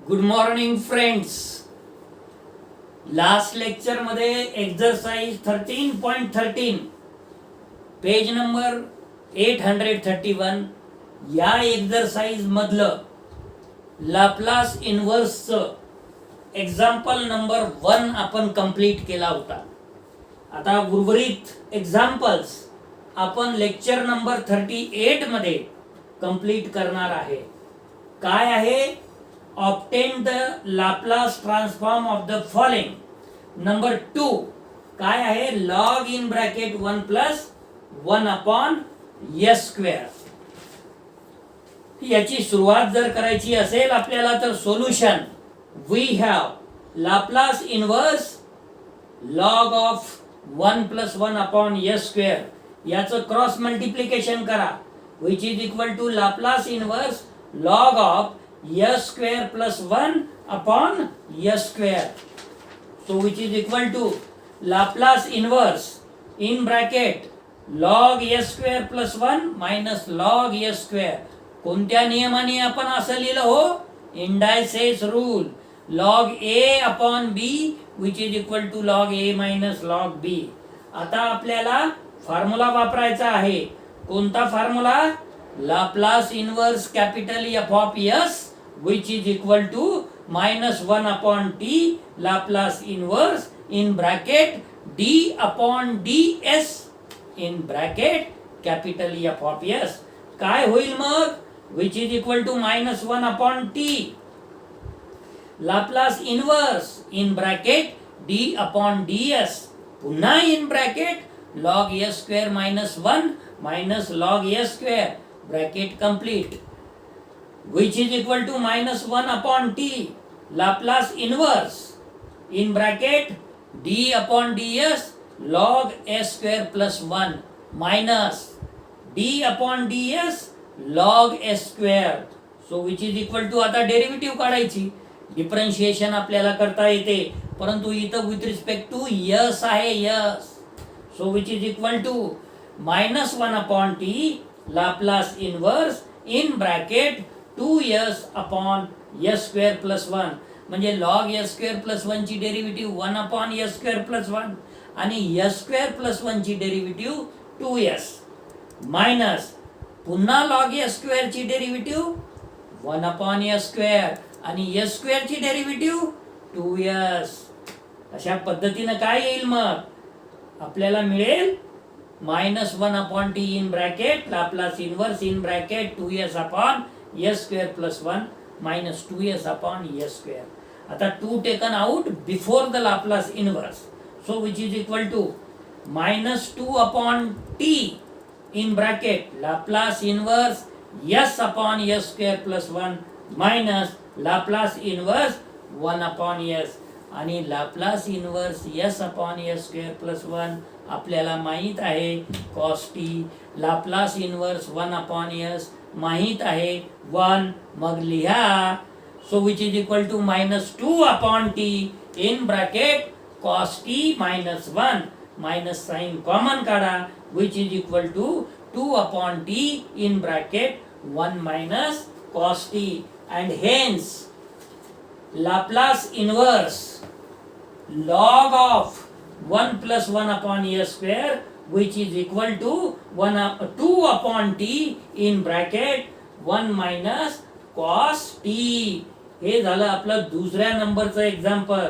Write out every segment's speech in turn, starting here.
Good morning friends. Last lecture मध्ये exercise 13.13 page number 831 या exercise मधलं लाप्लास इन्व्हर्सचं एक्झाम्पल नंबर 1 आपण कंप्लीट केला होता. आता उर्वरित एक्झाम्पल्स आपण लेक्चर नंबर 38 मध्ये कंप्लीट करणार आहे. काय आहे? Obtain the Laplace transform of the following. Number 2 काय आहे? Log in bracket 1 plus 1 upon S square. याची सुरुवात जर करायची असेल आपल्याला तर solution we have Laplace inverse log of 1 plus 1 upon S square याचं क्रॉस मल्टिप्लिकेशन करा, which is equal to Laplace inverse log of s square plus 1 upon s square. So which is equal to Laplace inverse in bracket log s square plus 1 minus log s square. कोणत्या नियमाने आपण असं लिहिलं हो? Indices rule. log a upon b which is equal to log a minus log b. आता आपल्याला formula वापरायचा आहे. कोणता formula? Laplace inverse capital F of s which is equal to minus 1 upon t Laplace inverse in bracket d upon ds in bracket capital F of s. काय होईल मग? which is equal to minus 1 upon t Laplace inverse in bracket d upon ds पुन्हा in bracket log s square minus 1 minus log s square bracket complete which is equal to minus 1 upon t Laplace inverse in bracket d upon ds log s square plus 1 minus d upon ds log s square. So which is equal to आता derivative काढायची. Differentiation आपल्याला करता येते, परंतु इथं with respect to s आहे s. So which is equal to minus 1 upon t Laplace inverse in bracket 2s upon s square plus 1 म्हणजे log s square plus 1 ची derivative 1 upon s square plus 1 आणि s square plus 1 ची derivative 2s minus पुन्हा log s square ची derivative 1 upon s square आणि s square ची derivative 2s. अशा पद्धतीने काय येईल मग? आपल्याला मिळेल minus 1 upon t in bracket Laplace inverse in bracket 2s upon s square plus 1 minus 2s upon s square. आता 2 taken out before the Laplace inverse. So which is equal to minus 2 upon t in bracket Laplace inverse s upon s square plus 1 minus Laplace inverse 1 upon s आणि Laplace inverse s upon s square plus 1 आपल्याला माहित आहे cos t. Laplace inverse 1 upon s माहित आहे 1. मग लिहा. So which is equal to minus 2 upon t in bracket cos t minus 1 minus sign common काढा which is equal to 2 upon t in bracket 1 minus cos t and hence Laplace inverse log of 1 plus 1 upon s square which is equal to 2 upon t in bracket 1 minus cos t. हे झालं आपलं दुसऱ्या नंबरचं example.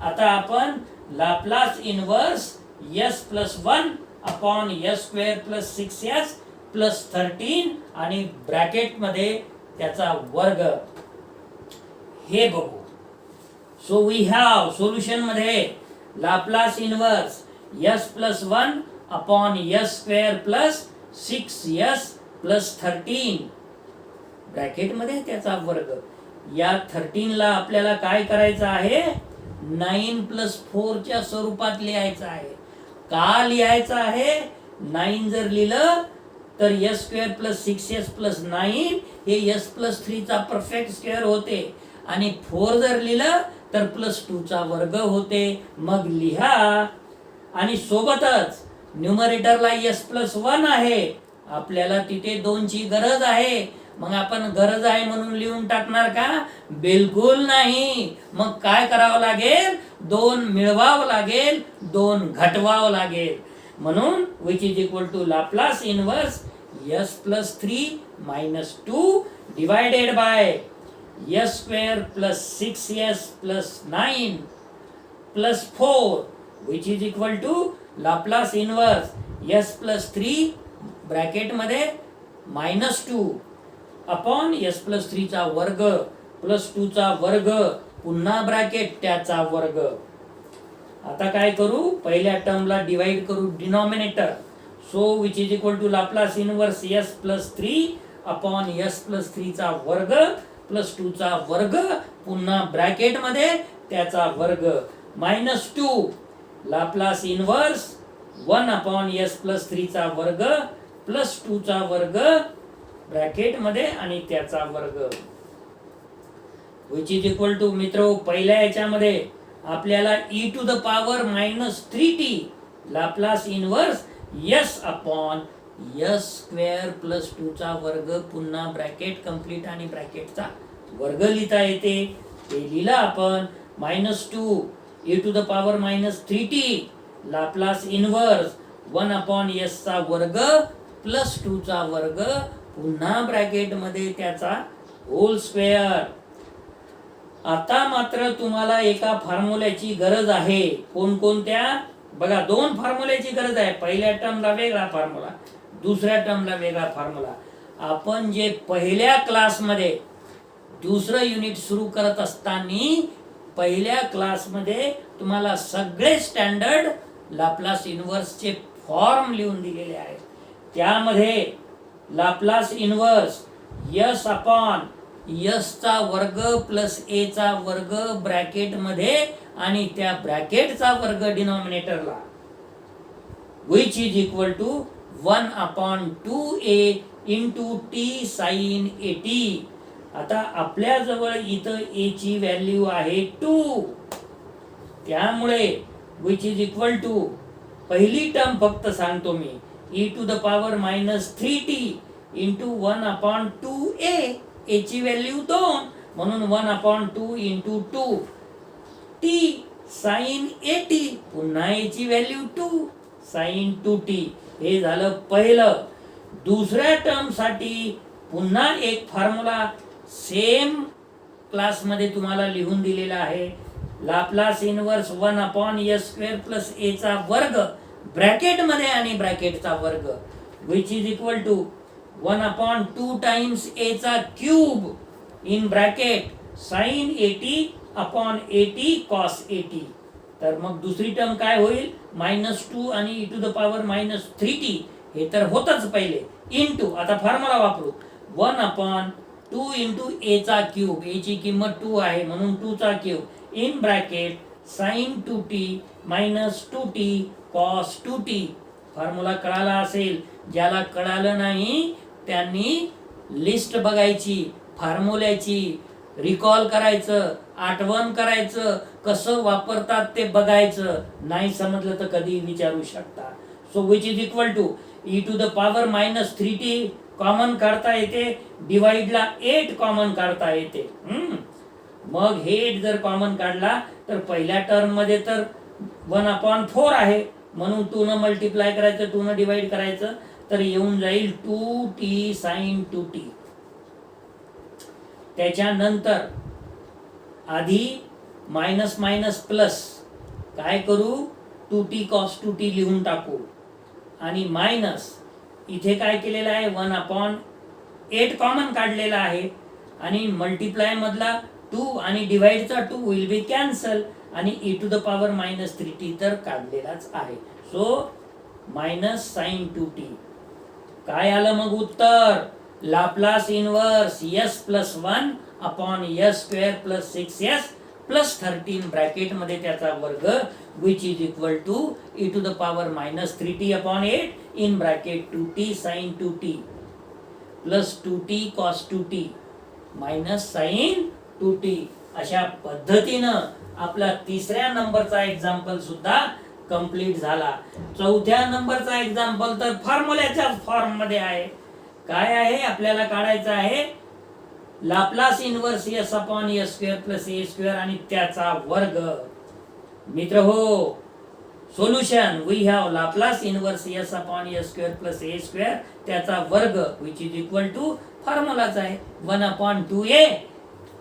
आता आपण Laplace inverse s plus 1 upon s square plus 6s plus 13 आणि bracket मध्ये त्याचा वर्ग हे बघू. सो वी हॅव सोल्युशन मध्ये Laplace inverse s plus 1 upon s square plus 6s plus 13 bracket मध्ये त्याचा वर्ग. या 13 ला आपल्याला काय करायचं आहे? 9 plus 4 च्या स्वरूपात लिहायचं आहे. का लिहायचं आहे? 9 जर लिहिलं तर s square plus 6s plus 9 हे s plus 3 चा परफेक्ट स्क्वेअर होते आणि 4 जर लिहिलं तर प्लस 2 चा वर्ग होते. मग लिहा. आणि सोबतच न्यूमरेटरला s plus 1 आहे, आपल्याला तिथे 2 ची गरज आहे मग आपण गरज आहे म्हणून लिहून टाकणार का? बिलकुल नाही. मग काय करावं लागेल? 2 मिळवावं लागेल, 2 घटवावं लागेल. म्हणून which is equal to Laplace inverse s plus 3 minus 2 divided by s square plus 6s plus 9 plus 4 which is equal to Laplace inverse s plus 3 bracket मध्ये मायनस 2 अपॉन s प्लस 3 चा वर्ग प्लस 2 चा वर्ग पुन्हा bracket त्याचा वर्ग. आता काय करू? पहिल्या टर्मला डिवाइड करू denominator. So which is equal to Laplace inverse s plus 3 upon s plus 3 चा वर्ग प्लस 2 चा वर्ग पुन्हा ब्रॅकेट मध्ये त्याचा वर्ग minus 2 Laplace inverse 1 upon s plus 3 चा वर्ग प्लस 2 चा वर्ग ब्रॅकेट मध्ये आणि त्याचा वर्ग विच इज इक्वल टू मित्र पहिल्या याच्यामध्ये आपल्याला e to the power minus 3t Laplace inverse s upon s square plus 2 चा वर्ग पुन्हा ब्रॅकेट कंप्लीट आणि ब्रॅकेटचा वर्ग लिहिता येते. ते लिहिलं आपण minus 2 e to the power minus 3t Laplace inverse 1 upon s चा वर्ग प्लस 2 चा वर्ग पुन्हा ब्रॅकेट मध्ये त्याचा होल स्क्वेअर. आता मात्र तुम्हाला एका फॉर्म्युल्याची गरज आहे. कोणकोणत्या? बघा, 2 फॉर्म्युल्याची गरज आहे. पहिल्या टर्मला वेगळा फॉर्म्युला, दुसऱ्या टर्मला वेगळा फॉर्म्युला. आपण जे पहिल्या क्लासमध्ये दुसरं युनिट सुरू करत असताना पहिल्या क्लासमध्ये तुम्हाला सगळे स्टँडर्ड लाप्लास इनवर्सचे फॉर्म लिहून दिलेले आहेत. त्यामध्ये Laplace inverse s upon s चा वर्ग प्लस a चा वर्ग ब्रॅकेट मध्ये आणि त्या ब्रॅकेटचा वर्ग डिनॉमिनेटरला which is equal to 1 upon 2a into t sine 80. आता आपल्या जवळ इथं a ची व्हॅल्यू आहे 2, त्यामुळे विच इज इक्वल टू पहिली टर्म फक्त सांगतो मी e to the power minus 3t into 1 upon 2a. a ची व्हॅल्यू 2 म्हणून 1 अपॉन 2 इंटू 2 t साइन 80 पुन्हा a ची व्हॅल्यू 2 साइन 2t. हे झालं पहिलं. दुसऱ्या टर्म साठी पुन्हा एक फॉर्म्युला सेम क्लासमध्ये तुम्हाला लिहून दिलेला आहे. Laplace inverse 1 upon s square plus a चा वर्ग ब्रॅकेट मध्ये आणि ब्रॅकेटचा वर्ग which is equal to 1 upon 2 times a चा cube in bracket sine 80 upon 80 cos 80. तर मग दुसरी टर्म काय होईल? मायनस 2 आणि e to the power minus 3t. हे तर होतच पहिले इंटू. आता फॉर्म्युला वापरू 1 अपॉन 2 इंटू a चा क्यूब. a ची किंमत 2 आहे म्हणून 2 चा cube in bracket sine 2t minus 2t cos 2t. Formula कळाला असेल. ज्याला कळालं नाही त्यांनी लिस्ट बघायची, फॉर्म्युल्याची रिकॉल करायचं, आठवण करायचं, कसं वापरतात ते बघायचं. नाही समजलं तर कधी विचारू शकता. So which is equal to e to the power minus 3t common काढता येते, डिवाइडला 8 कॉमन काढता येते. मग हे 8 जर कॉमन काढला तर पहिल्या टर्म मध्ये तर 1 अपॉन 4 आहे म्हणून 2 न मल्टिप्लाय करायचं, 2 न डिवाइड करायचं, तर येऊन जाईल 2t साइन 2t. त्याच्यानंतर आधी मायनस मायनस प्लस काय करू? 2t कॉस 2t लिहून टाकू आणि मायनस इथे काय केलेलं आहे 1 अपॉन 8 कॉमन काढलेला आहे आणि मल्टिप्लाय मधला 2 आणि डिवाइडचा 2 विल बी कॅन्सल आणि e to the power minus 3t तर काढलेलाच आहे. So minus sine 2t. काय आलं मग उत्तर? Laplace inverse s plus 1 upon s square plus 6s plus 13 bracket मध्ये त्याचा वर्ग which is equal to e to the power minus 3t upon 8 in bracket 2t sine 2t plus 2t cos 2t minus sine 2t. अशा पद्धतीनं आपला तिसऱ्या नंबरचा example सुद्धा complete झाला. चौथ्या नंबरचा एक्झाम्पल तर फॉर्म्युल्याच्या फॉर्म मध्ये आहे. काय आहे आपल्याला काढायचं आहे Laplace inverse S upon S square plus A square आणि त्याचा वर्ग. मित्र हो, solution we have Laplace inverse S upon S square plus A square त्याचा वर्ग विच इज इक्वल टू फॉर्म्युलाच आहे 1/2a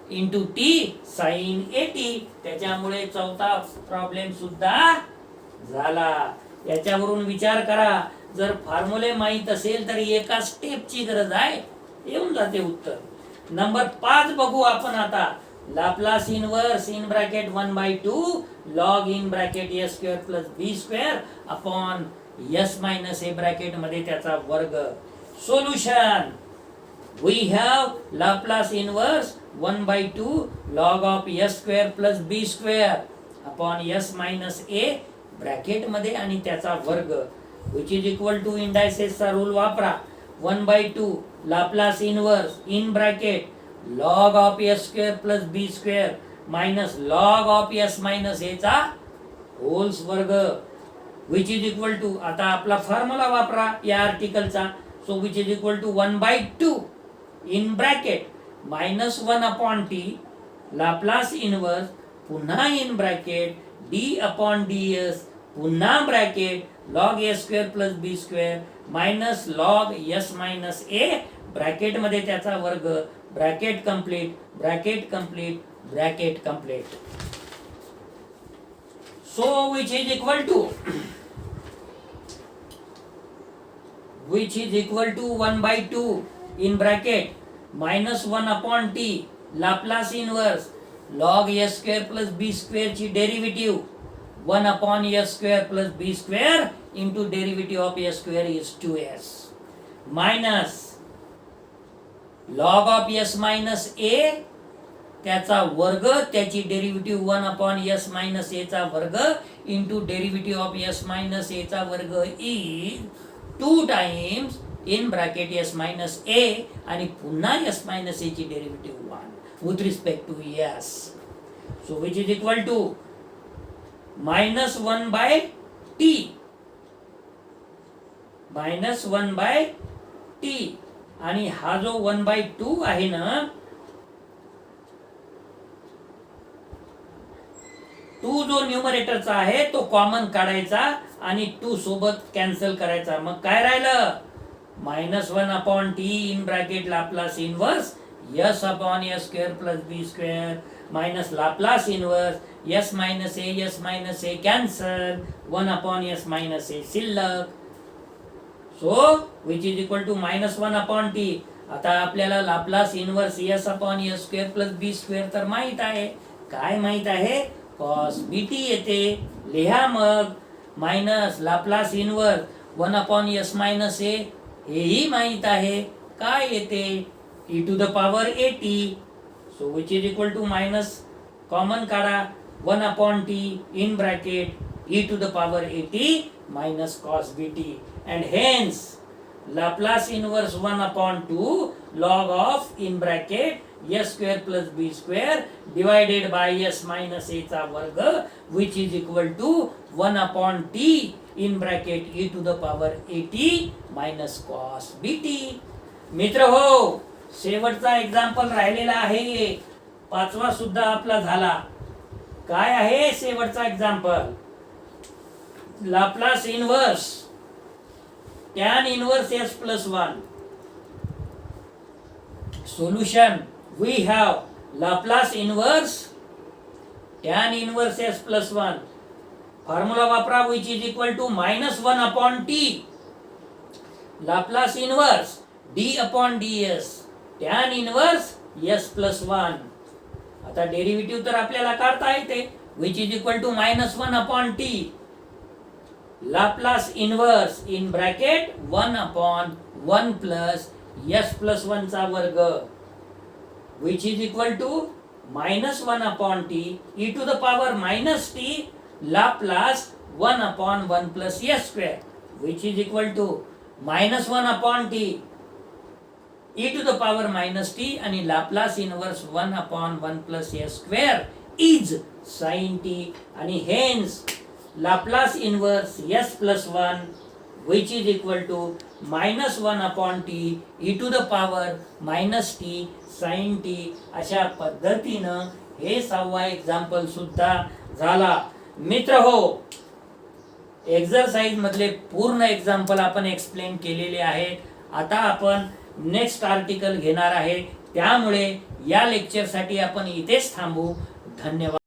into T sine A T. त्याच्यामुळे चौथा प्रॉब्लेम सुद्धा झाला. याच्यावरून विचार करा, जर फॉर्म्युले माहित असेल तर एका स्टेपची गरज आहे, येऊन जाते उत्तर. नंबर 5 बघू आपण आता. Laplace inverse in bracket 1/2 log in bracket S square plus B square upon S minus A bracket मध्ये त्याचा वर्ग. Solution we have Laplace inverse 1/2 log of S square plus B square upon S minus A bracket मध्ये आणि त्याचा वर्ग which is equal to इंडायसेसचा rule वापरा. 1/2 Laplace inverse in bracket log of S square plus B square minus log of S minus ए चा holes वर्ग which is equal to, आता आपला फॉर्म्युला वापरा या आर्टिकलचा. So which is equal to 1/2 in bracket -1/t Laplace inverse पुन्हा in bracket D upon D S पुन्हा bracket log S square plus B square minus log S minus A bracket मध्ये त्याचा वर्ग bracket complete bracket complete bracket complete. So which is equal to 1/2 in bracket -1/t Laplace inverse log S square plus B square ची derivative 1/s square plus b square into derivative of a square is 2s minus log of s minus a त्याचा वर्ग त्याची derivative 1/s minus a चा वर्ग into derivative of s minus a चा वर्ग is 2 times in bracket s minus a आणि पुन्हा s minus a ची derivative 1 with respect to s. So which is equal to -1/t आणि हा जो 1/2 आहे ना, 2 जो न्यूमरेटरचा आहे तो कॉमन काढायचा आणि 2 सोबत कॅन्सल करायचा. मग काय राहिलं -1/t in bracket Laplace inverse s upon s square plus b square minus Laplace inverse s minus a cancel 1/s minus a शिल्लक. So which is equal to -1/t. आता आपल्याला Laplace inverse s upon s square plus b square तर माहित आहे. काय माहित आहे cos bt येते. लिहा मग minus Laplace inverse 1/s minus a हेही माहित आहे. काय येते e to the power 80. So which is equal to minus common काढा 1/t in bracket e to the power 80 minus cos bt and hence Laplace inverse 1/2 log of in bracket s square plus b square divided by s minus a चा वर्ग which is equal to 1/t in bracket e to the power 80 minus cos bt. मित्र हो, शेवटचा example राहिलेला आहे. 5वा सुद्धा आपला झाला. काय आहे शेवटचा example? Laplace inverse tan inverse s plus 1. Solution we have Laplace inverse tan inverse s plus 1. Formula वापरा which is equal to -1/t Laplace inverse d upon ds tan inverse s plus 1. आता derivative तर आपल्याला काढता येते which is equal to -1/t Laplace inverse in bracket 1/1 plus s plus 1 चा वर्ग which is equal to -1/t e to the power -t Laplace 1/1 plus s square which is equal to -1/t e to the power -t आणि Laplace inverse 1/1 plus s square is sin t आणि hence Laplace inverse s plus 1 which is equal to -1/t e⁻⁻t sin t. अशा पद्धतीनं हे 6वा example सुद्धा झाला. मित्र हो, exercise मधले पूर्ण एक्झाम्पल आपण एक्सप्लेन केलेले आहेत. आता आपण नेक्स्ट आर्टिकल घेणार आहे, त्यामुळे या लेक्चरसाठी आपण इथेच थांबू. धन्यवाद.